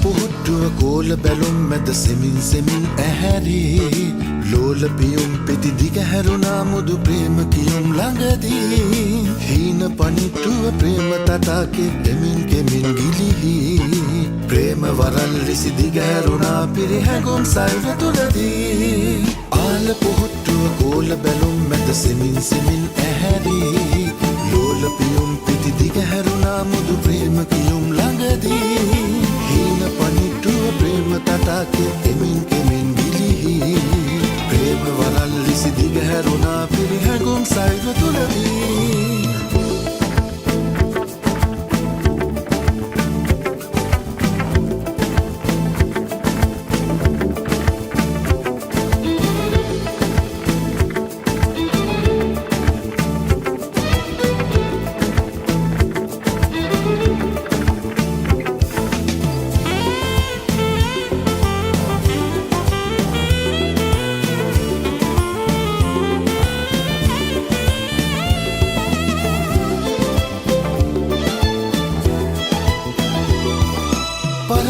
පුහුට්ටුව කෝල බැලුම් මැද සෙමින් සෙමින් ඇහැරී ලෝල පියුම් පෙති දිගහැරුණා මුදු ප්‍රේම කියුම් ළඟදී හීන පනිට්ටුව ප්‍රේම තටාකේ කෙමින් කෙමින් ගිලිහි ප්‍රේම වරල් ලිසි දිගහැරුණා පිරිහැඟුම් සයුර තුලදී ආල පුහුට්ටුව කෝල බැලුම් මැද සෙමින් සෙමින් ඇහැරී ලෝල පියුම් පෙති දිගහැරුණා මුදු ප්‍රේම කියුම් ළඟදී හීන පනිට්ටුව ප්‍රේම තටාකේ කෙමින් කෙමින් ගිලිහි ප්‍රේම වරල් ලිසි දිගහැරුණා පිරිහැඟුම් සයුර තුලදී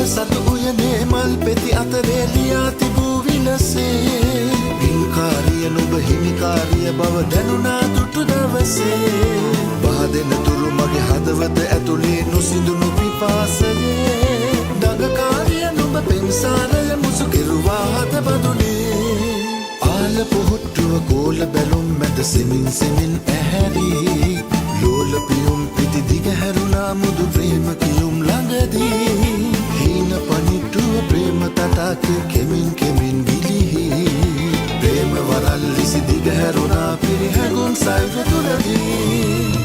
සතු උයනේ මල් පෙති අතරේ ලියා තිබූ විලසේ හිංකාරිය නුඹ හිමිකාරිය බව දැනුණා දුටු දවසේ බහදෙන තුරු මගේ හදවත ඇතුලේ නොසිඳුණු පිපාසයේ දඟකාරිය නුඹ පෙම්සාරය මුසු කෙරුවා හද බඳුනේ ආල පුහුට්ටුව කෝල බැලුම් මැද සෙමින් සෙමින් ඇහැරී ලෝල පියුම් පිටි දිගහැරුණා මුදු ප්‍රේම කියුම් ළඟදී හීන පනිට්ටුව ප්‍රේම තටාකේ කෙමින් කෙමින් ගිලිහි ප්‍රේම වරල් ලිසි දිගහැරුණා පිරිහැඟුම් සයුර තුලදී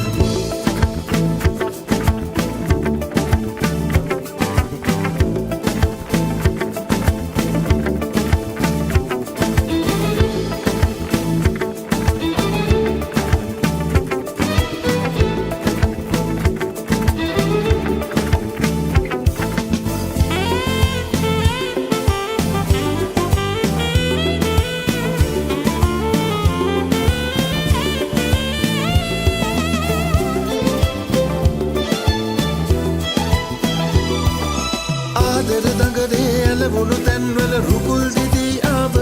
වුණු තැන්වල රුකුල් දිදී ආව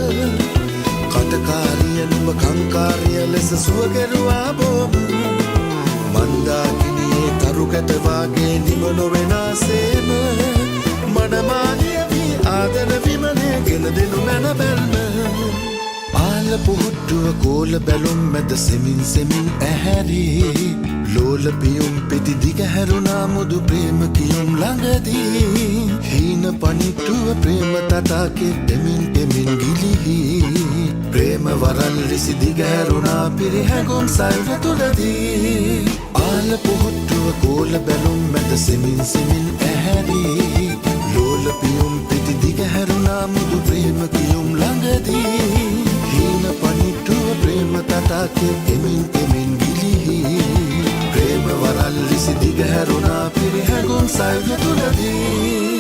කටකාරිය නුඹ කංකාරිය ලෙස සුව කෙරුවා බොම් මන්දාකිනියේ තරු කැට වාගේ නිම නොවෙනාසේම මනමාලිය වී ආදර විමනේ ගෙන දෙනු මැන බැල්ම ආල පුහුට්ටුව කෝල බැලුම් මැද සෙමින් සෙමින් ඇහැරී ලෝල පියුම් පෙති දිගහැරුණා මුදු ප්‍රේම කියුම් ළඟදී හීන පනිට්ටුව ප්‍රේම තටාකේ දෙමින් දෙමින් ගිලිහි ප්‍රේම වරල් ලිසි දිගහැරුණා පිරිහැඟුම් සයුර තුලදී ආල පුහුට්ටුව කෝල බැලුම් මැද සෙමින් සෙමින් ඇහැරී ලෝල පියුම් පෙති දිගහැරුණා මුදු ප්‍රේම කියුම් ළඟදී හීන පනිට්ටුව ප්‍රේම තටාකේ දෙමින් දෙමින් ගිලිහි ප්‍රේම වරල් ලිසි දිගහැරුණා පිරිහැඟුම් සයුර තුලදී